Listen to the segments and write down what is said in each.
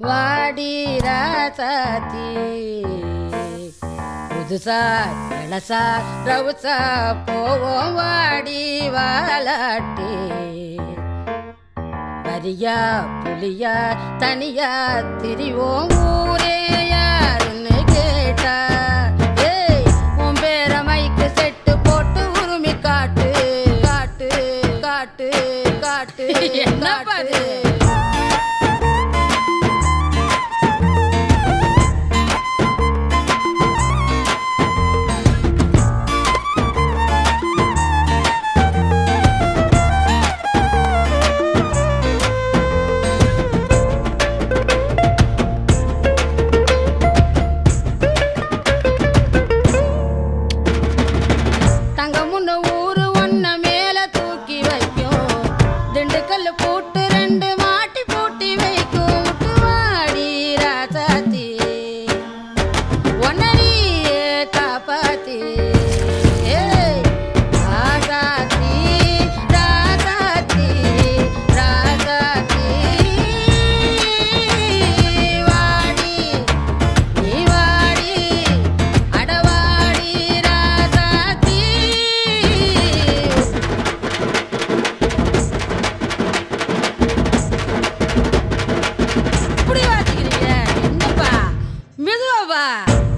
வாடி ராசாத்தி புதுசா இளசா ரவுசா போவோம் வாடி வாலாட்டி வரியா புலியா தனியா திரிவோம் ஊரே யாருன்னு கேட்டா உன் பேர மைக்கு செட்டு போட்டு உரிமை காட்டு காட்டு காட்டு காட்டு என்ன பாரு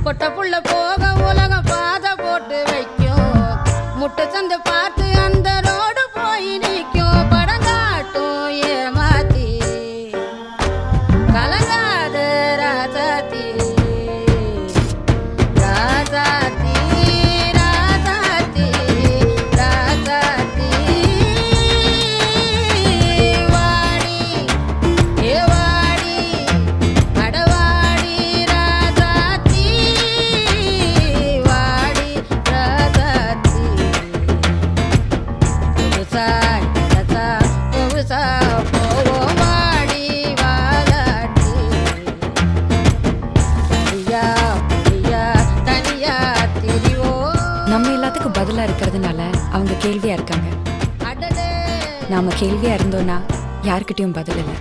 கொட்ட புள்ள போக உலகம் பாத போட்டு வைக்கும் முட்டை சந்தை பார்த்து அந்த ரோடு போய் நிற்கும் படம் காட்டும் ஏமாத்தி கலங்காத ராசாத்தி ராசாத்தி ராசாத்தி ராசாத்தி வாடி ஏ வாடி அடவாடி ராசாத்தி வாடி ராசாத்தி புதுசா இளசா புதுசா போவோம் வாடி வாலாட்டி சரியா புரியா தனியா திரிவோம். நம்ம எல்லாத்துக்கும் பதிலா இருக்கிறதுனால அவங்க கேள்வியா இருக்காங்க. அடடே நாம கேள்வியா இருந்தோம்னா யாருக்கிட்டையும் பதில் இல்லை.